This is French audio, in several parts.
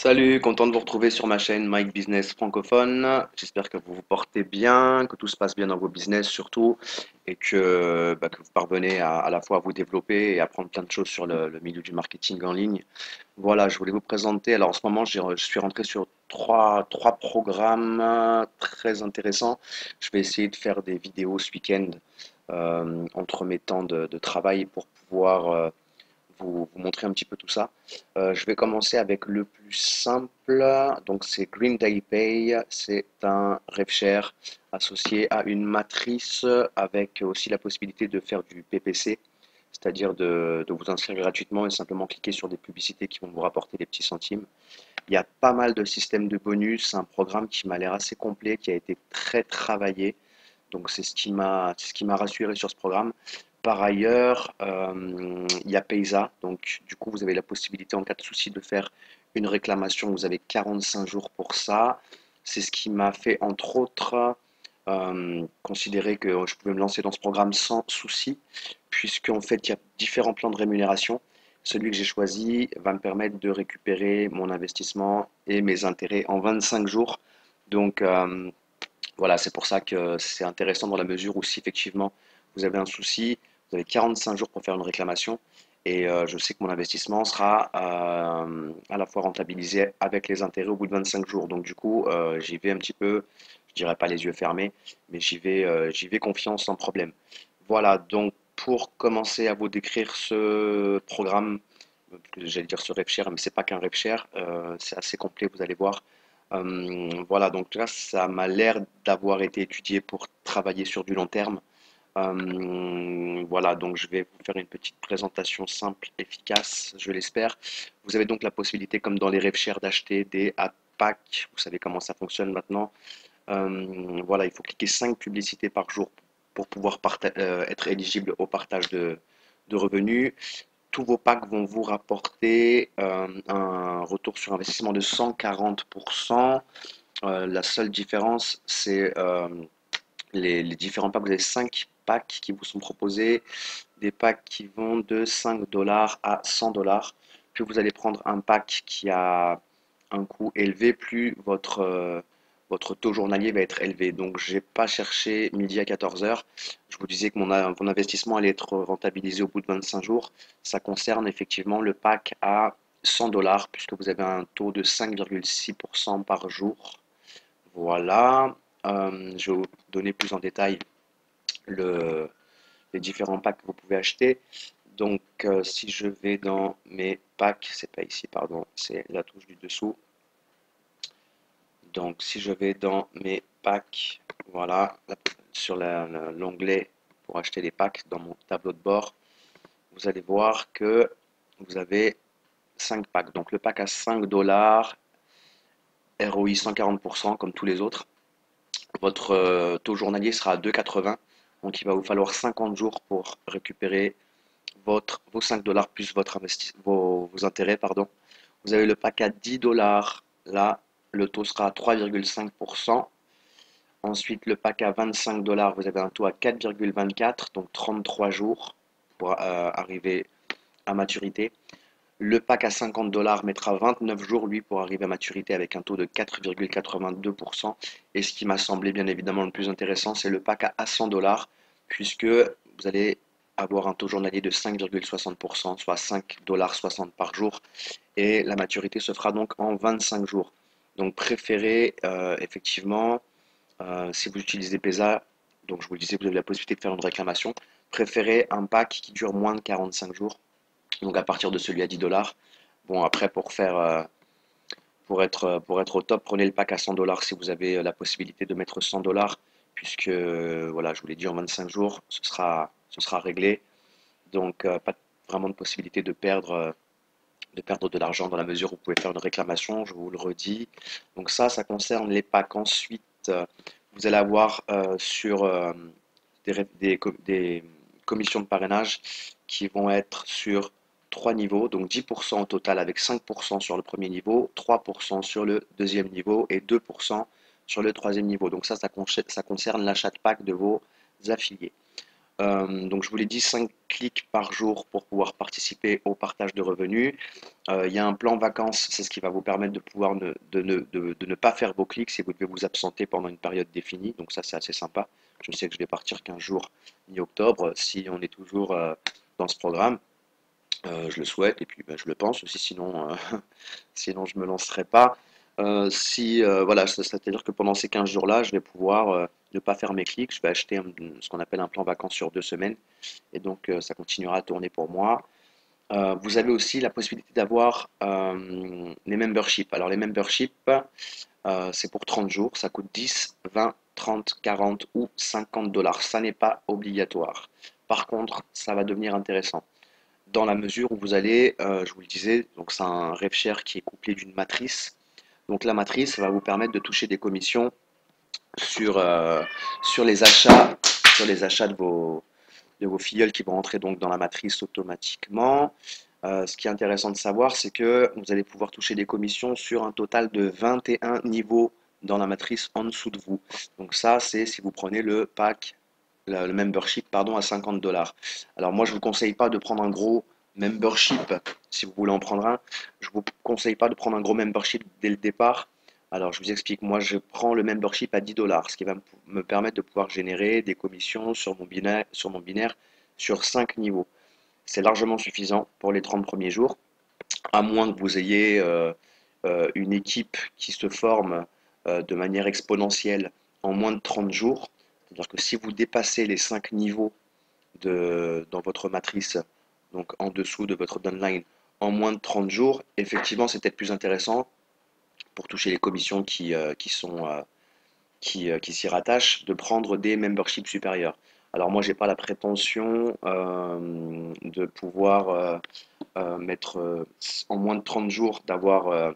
Salut, content de vous retrouver sur ma chaîne Mike Business francophone. J'espère que vous vous portez bien, que tout se passe bien dans vos business surtout, et que vous parvenez à la fois à vous développer et à apprendre plein de choses sur le milieu du marketing en ligne. Voilà, je voulais vous présenter. Alors en ce moment, je suis rentré sur trois programmes très intéressants. Je vais essayer de faire des vidéos ce week-end entre mes temps de travail pour pouvoir vous montrer un petit peu tout ça. Je vais commencer avec le plus simple. Donc, c'est Green Day Pay. C'est un RevShare associé à une matrice avec aussi la possibilité de faire du PPC, c'est-à-dire de vous inscrire gratuitement et simplement cliquer sur des publicités qui vont vous rapporter des petits centimes. Il y a pas mal de systèmes de bonus. C'est un programme qui m'a l'air assez complet, qui a été très travaillé. Donc c'est ce qui m'a rassuré sur ce programme. Par ailleurs, il y a Paysa. Donc du coup, vous avez la possibilité en cas de souci de faire une réclamation. Vous avez 45 jours pour ça. C'est ce qui m'a fait entre autres considérer que je pouvais me lancer dans ce programme sans souci, puisqu'en fait, il y a différents plans de rémunération. Celui que j'ai choisi va me permettre de récupérer mon investissement et mes intérêts en 25 jours. Donc, voilà, c'est pour ça que c'est intéressant dans la mesure où si effectivement vous avez un souci, vous avez 45 jours pour faire une réclamation et je sais que mon investissement sera à la fois rentabilisé avec les intérêts au bout de 25 jours. Donc du coup, j'y vais un petit peu, je dirais pas les yeux fermés, mais j'y vais confiance sans problème. Voilà, donc pour commencer à vous décrire ce programme, j'allais dire ce RevShare, mais c'est pas qu'un RevShare, c'est assez complet, vous allez voir. Voilà, donc là, ça m'a l'air d'avoir été étudié pour travailler sur du long terme. Voilà, donc je vais vous faire une petite présentation simple, efficace, je l'espère. Vous avez donc la possibilité, comme dans les RevShare, d'acheter des ad packs. Vous savez comment ça fonctionne maintenant. Voilà, il faut cliquer 5 publicités par jour pour pouvoir être éligible au partage de revenus. Tous vos packs vont vous rapporter un retour sur investissement de 140%. La seule différence, c'est les différents packs. Vous avez 5 packs qui vous sont proposés, des packs qui vont de 5 dollars à 100 dollars. Plus vous allez prendre un pack qui a un coût élevé, plus votre taux journalier va être élevé. Donc, j'ai pas cherché midi à 14 heures. Je vous disais que mon investissement allait être rentabilisé au bout de 25 jours. Ça concerne effectivement le pack à 100 dollars, puisque vous avez un taux de 5,6% par jour. Voilà. Je vais vous donner plus en détail le, les différents packs que vous pouvez acheter. Donc, si je vais dans mes packs, c'est pas ici, pardon, c'est la touche du dessous. Donc, si je vais dans mes packs, voilà, sur l'onglet pour acheter les packs dans mon tableau de bord, vous allez voir que vous avez 5 packs. Donc, le pack à 5 dollars, ROI 140% comme tous les autres. Votre taux journalier sera à 2,80. Donc, il va vous falloir 50 jours pour récupérer vos 5 dollars plus vos intérêts, pardon. Vous avez le pack à 10 dollars. Là, le taux sera à 3,5%. Ensuite, le pack à 25 dollars, vous avez un taux à 4,24, donc 33 jours pour arriver à maturité. Le pack à 50 dollars mettra 29 jours, lui, pour arriver à maturité avec un taux de 4,82%. Et ce qui m'a semblé bien évidemment le plus intéressant, c'est le pack à 100 dollars, puisque vous allez avoir un taux journalier de 5,60%, soit 5,60 dollars par jour. Et la maturité se fera donc en 25 jours. Donc préférez effectivement, si vous utilisez PESA, donc je vous le disais, vous avez la possibilité de faire une réclamation, préférez un pack qui dure moins de 45 jours, donc à partir de celui à 10 dollars. Bon, après, pour être au top, prenez le pack à 100 dollars si vous avez la possibilité de mettre 100 dollars, puisque, voilà, je vous l'ai dit, en 25 jours, ce sera réglé. Donc, pas vraiment de possibilité de perdre de l'argent dans la mesure où vous pouvez faire une réclamation, je vous le redis. Donc ça concerne les packs. Ensuite, vous allez avoir sur des commissions de parrainage qui vont être sur trois niveaux, donc 10% au total avec 5% sur le premier niveau, 3% sur le deuxième niveau et 2% sur le troisième niveau. Donc ça concerne l'achat de pack de vos affiliés. Donc je vous l'ai dit, 5 clics par jour pour pouvoir participer au partage de revenus. Il y a un plan vacances, c'est ce qui va vous permettre de pouvoir de ne pas faire vos clics si vous devez vous absenter pendant une période définie. Donc ça, c'est assez sympa. Je sais que je vais partir 15 jours mi-octobre si on est toujours dans ce programme. Je le souhaite et puis ben, je le pense aussi, sinon, sinon je me lancerai pas. Si voilà, c'est-à-dire que pendant ces 15 jours-là, je vais pouvoir ne pas faire mes clics. Je vais acheter ce qu'on appelle un plan vacances sur 2 semaines et donc ça continuera à tourner pour moi. Vous avez aussi la possibilité d'avoir les memberships. Alors les memberships, c'est pour 30 jours, ça coûte 10, 20, 30, 40 ou 50 dollars. Ça n'est pas obligatoire. Par contre, ça va devenir intéressant dans la mesure où vous allez, je vous le disais, donc c'est un RevShare qui est couplé d'une matrice. Donc la matrice va vous permettre de toucher des commissions sur, sur les achats, sur les achats de vos filleuls qui vont rentrer donc dans la matrice automatiquement. Ce qui est intéressant de savoir, c'est que vous allez pouvoir toucher des commissions sur un total de 21 niveaux dans la matrice en dessous de vous. Donc ça, c'est si vous prenez le pack, le membership, pardon, à 50 dollars. Alors moi, je ne vous conseille pas de prendre un gros membership si vous voulez en prendre un. Je ne vous conseille pas de prendre un gros membership dès le départ. Alors, je vous explique, moi, je prends le membership à 10 dollars, ce qui va me permettre de pouvoir générer des commissions sur mon binaire sur 5 niveaux. C'est largement suffisant pour les 30 premiers jours, à moins que vous ayez une équipe qui se forme de manière exponentielle en moins de 30 jours. C'est-à-dire que si vous dépassez les 5 niveaux dans votre matrice, donc en dessous de votre downline, en moins de 30 jours, effectivement, c'est peut-être plus intéressant pour toucher les commissions qui s'y rattachent, de prendre des memberships supérieurs. Alors moi, j'ai pas la prétention de pouvoir mettre en moins de 30 jours d'avoir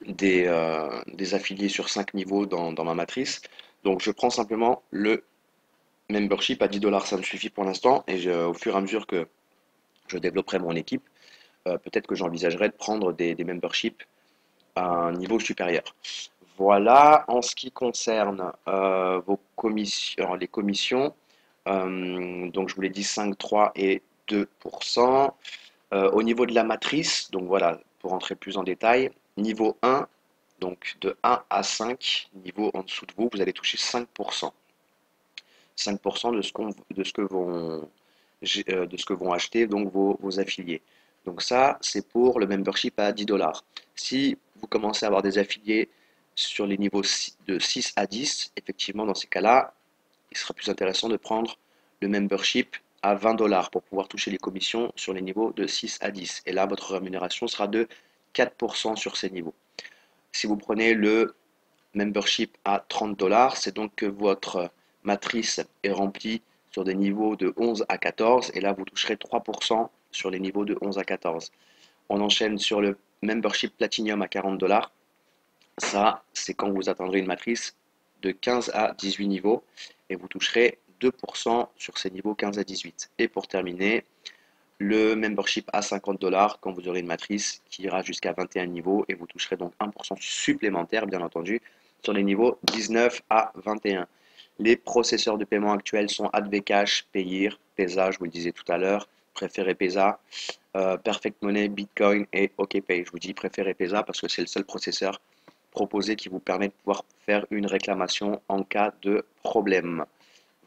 des affiliés sur 5 niveaux dans ma matrice. Donc je prends simplement le membership à 10 dollars, ça me suffit pour l'instant. Et au fur et à mesure que je développerai mon équipe, peut-être que j'envisagerai de prendre des memberships à un niveau supérieur. Voilà, en ce qui concerne vos commissions, les commissions, donc je vous l'ai dit 5, 3 et 2%. Au niveau de la matrice, donc voilà, pour entrer plus en détail, niveau 1, donc de 1 à 5, niveau en dessous de vous, vous allez toucher 5%. 5% de ce que vont acheter donc vos affiliés. Donc ça, c'est pour le membership à 10 dollars. Si vous commencez à avoir des affiliés sur les niveaux de 6 à 10, effectivement, dans ces cas-là, il sera plus intéressant de prendre le membership à 20 dollars pour pouvoir toucher les commissions sur les niveaux de 6 à 10. Et là, votre rémunération sera de 4% sur ces niveaux. Si vous prenez le membership à 30 dollars, c'est donc que votre matrice est remplie sur des niveaux de 11 à 14 et là vous toucherez 3% sur les niveaux de 11 à 14. On enchaîne sur le membership platinum à 40 dollars. Ça, c'est quand vous atteindrez une matrice de 15 à 18 niveaux et vous toucherez 2% sur ces niveaux 15 à 18. Et pour terminer, le membership à 50 dollars quand vous aurez une matrice qui ira jusqu'à 21 niveaux et vous toucherez donc 1% supplémentaire, bien entendu, sur les niveaux 19 à 21. Les processeurs de paiement actuels sont Advcash, Payeer, Pesa, je vous le disais tout à l'heure, préféré Pesa, Perfect Money, Bitcoin et OKPay. Je vous dis préféré Pesa parce que c'est le seul processeur proposé qui vous permet de pouvoir faire une réclamation en cas de problème.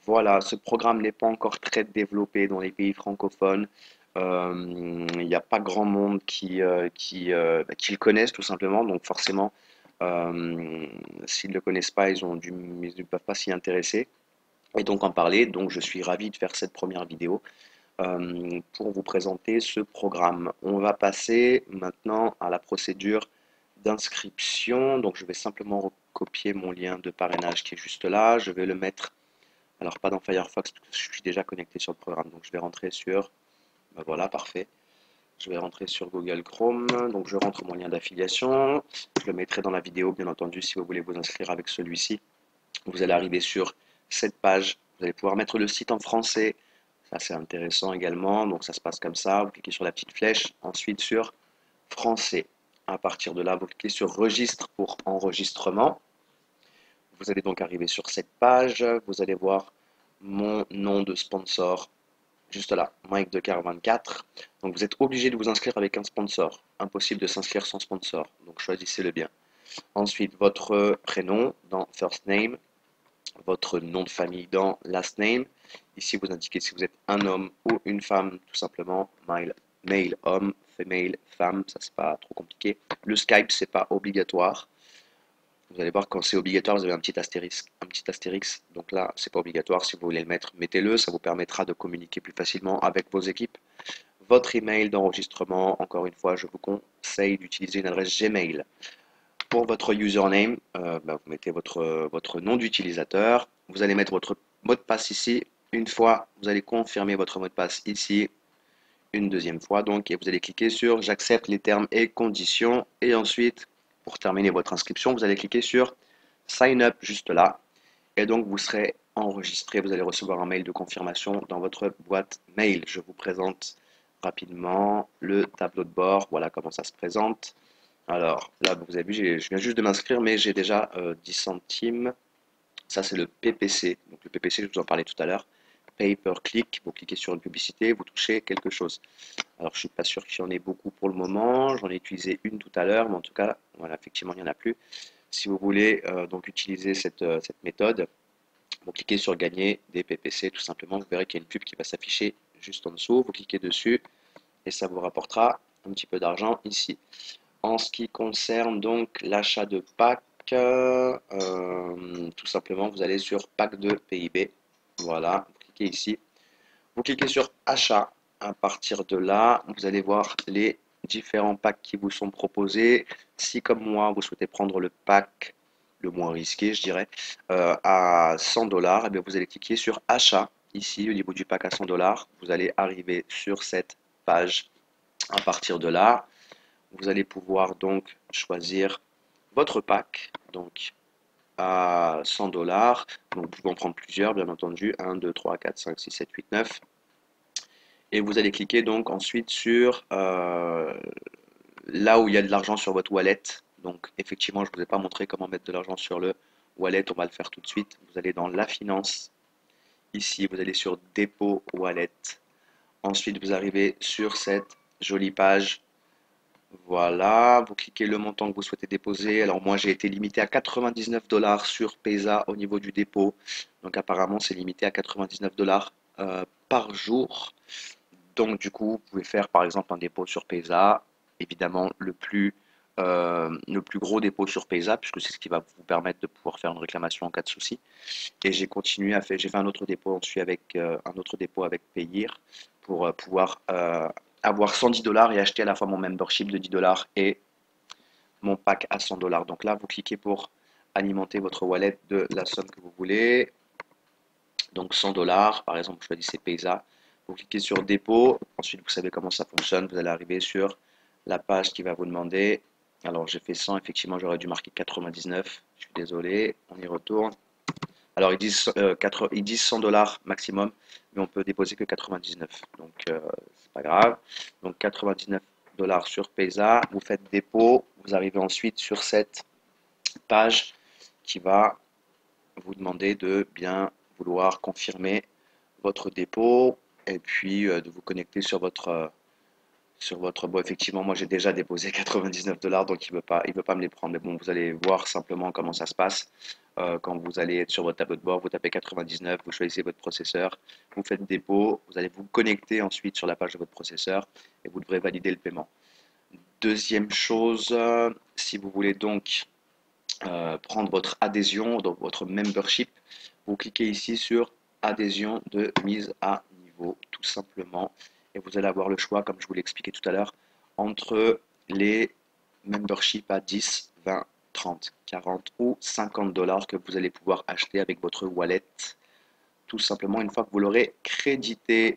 Voilà, ce programme n'est pas encore très développé dans les pays francophones. Il n'y a pas grand monde qui le connaissent tout simplement, donc forcément, s'ils ne le connaissent pas, ils ne peuvent pas s'y intéresser et donc en parler. Donc je suis ravi de faire cette première vidéo pour vous présenter ce programme. On va passer maintenant à la procédure d'inscription. Donc je vais simplement recopier mon lien de parrainage qui est juste là. Je vais le mettre, alors pas dans Firefox parce que je suis déjà connecté sur le programme. Donc je vais rentrer sur, ben voilà, parfait. Je vais rentrer sur Google Chrome, donc je rentre mon lien d'affiliation, je le mettrai dans la vidéo bien entendu si vous voulez vous inscrire avec celui-ci. Vous allez arriver sur cette page, vous allez pouvoir mettre le site en français, ça c'est intéressant également, donc ça se passe comme ça, vous cliquez sur la petite flèche, ensuite sur français. À partir de là, vous cliquez sur registre pour enregistrement. Vous allez donc arriver sur cette page, vous allez voir mon nom de sponsor, juste là, Mike de Car 24. Donc vous êtes obligé de vous inscrire avec un sponsor. Impossible de s'inscrire sans sponsor. Donc choisissez-le bien. Ensuite, votre prénom dans First Name, votre nom de famille dans Last Name. Ici, vous indiquez si vous êtes un homme ou une femme, tout simplement. Male, homme, female, femme, ça c'est pas trop compliqué. Le Skype, c'est pas obligatoire. Vous allez voir quand c'est obligatoire, vous avez un petit astérisque, Donc là, c'est pas obligatoire. Si vous voulez le mettre, mettez-le. Ça vous permettra de communiquer plus facilement avec vos équipes. Votre email d'enregistrement, encore une fois, je vous conseille d'utiliser une adresse Gmail. Pour votre username, vous mettez votre nom d'utilisateur. Vous allez mettre votre mot de passe ici. Une fois, vous allez confirmer votre mot de passe ici. Une deuxième fois, donc, et vous allez cliquer sur j'accepte les termes et conditions. Et ensuite, pour terminer votre inscription, vous allez cliquer sur Sign Up juste là. Et donc, vous serez enregistré. Vous allez recevoir un mail de confirmation dans votre boîte mail. Je vous présente rapidement le tableau de bord. Voilà comment ça se présente. Alors, là, vous avez vu, je viens juste de m'inscrire, mais j'ai déjà 10 centimes. Ça, c'est le PPC. Donc, le PPC, je vous en parlais tout à l'heure. Pay per click. Vous cliquez sur une publicité, vous touchez quelque chose. Alors, je suis pas sûr qu'il y en ait beaucoup pour le moment. J'en ai utilisé une tout à l'heure, mais en tout cas, voilà, effectivement, il n'y en a plus. Si vous voulez donc utiliser cette méthode, vous cliquez sur gagner des PPC, tout simplement. Vous verrez qu'il y a une pub qui va s'afficher juste en dessous. Vous cliquez dessus et ça vous rapportera un petit peu d'argent ici. En ce qui concerne donc l'achat de packs, tout simplement, vous allez sur pack de PIB. Voilà, vous cliquez ici. Vous cliquez sur achat. À partir de là, vous allez voir les différents packs qui vous sont proposés. Si, comme moi, vous souhaitez prendre le pack le moins risqué, je dirais, à 100 dollars, et bien vous allez cliquer sur achat. Ici, au niveau du pack à 100 dollars, vous allez arriver sur cette page. À partir de là, vous allez pouvoir donc choisir votre pack, donc à 100 dollars. Donc vous pouvez en prendre plusieurs, bien entendu, 1, 2, 3, 4, 5, 6, 7, 8, 9. Et vous allez cliquer donc ensuite sur là où il y a de l'argent sur votre wallet. Donc effectivement, je ne vous ai pas montré comment mettre de l'argent sur le wallet, on va le faire tout de suite. Vous allez dans la finance. Ici, vous allez sur dépôt wallet. Ensuite, vous arrivez sur cette jolie page. Voilà, vous cliquez le montant que vous souhaitez déposer. Alors moi j'ai été limité à 99 dollars sur Paysa au niveau du dépôt. Donc apparemment c'est limité à 99 dollars par jour. Donc du coup vous pouvez faire par exemple un dépôt sur Paysa. Évidemment le plus gros dépôt sur Paysa puisque c'est ce qui va vous permettre de pouvoir faire une réclamation en cas de souci. Et j'ai continué à faire, j'ai fait un autre dépôt ensuite avec un autre dépôt avec Payir pour pouvoir avoir 110 dollars et acheter à la fois mon membership de 10 dollars et mon pack à 100 dollars. Donc là, vous cliquez pour alimenter votre wallet de la somme que vous voulez. Donc 100 dollars, par exemple, vous choisissez Paysa. Vous cliquez sur dépôt. Ensuite, vous savez comment ça fonctionne. Vous allez arriver sur la page qui va vous demander. Alors, j'ai fait 100. Effectivement, j'aurais dû marquer 99. Je suis désolé. On y retourne. Alors, ils disent 100 dollars maximum, mais on peut déposer que 99. Donc, c'est pas grave. Donc, 99 dollars sur Paysa. Vous faites dépôt. Vous arrivez ensuite sur cette page qui va vous demander de bien vouloir confirmer votre dépôt et puis de vous connecter sur votre bon, effectivement, moi j'ai déjà déposé 99 dollars, donc il veut pas me les prendre. Mais bon, vous allez voir simplement comment ça se passe. Quand vous allez être sur votre tableau de bord, vous tapez 99, vous choisissez votre processeur, vous faites dépôt, vous allez vous connecter ensuite sur la page de votre processeur et vous devrez valider le paiement. Deuxième chose, si vous voulez donc prendre votre adhésion, donc votre membership, vous cliquez ici sur adhésion de mise à niveau, tout simplement. Et vous allez avoir le choix, comme je vous l'ai expliqué tout à l'heure, entre les memberships à 10, 20, 30, 40 ou 50 dollars que vous allez pouvoir acheter avec votre wallet, tout simplement une fois que vous l'aurez crédité.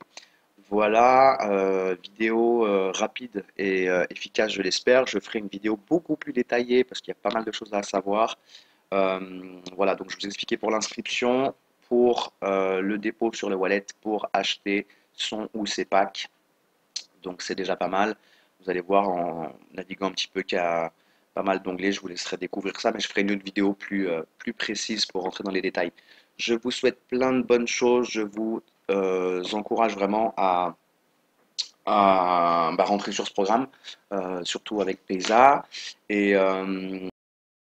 Voilà, vidéo rapide et efficace, je l'espère. Je ferai une vidéo beaucoup plus détaillée parce qu'il y a pas mal de choses à savoir. Voilà, donc je vous ai expliqué pour l'inscription, pour le dépôt sur le wallet, pour acheter son ou ses packs. Donc c'est déjà pas mal. Vous allez voir en naviguant un petit peu qu'il y a pas mal d'onglets. Je vous laisserai découvrir ça, mais je ferai une autre vidéo plus précise pour rentrer dans les détails. Je vous souhaite plein de bonnes choses. Je vous encourage vraiment à rentrer sur ce programme, surtout avec PESA. Et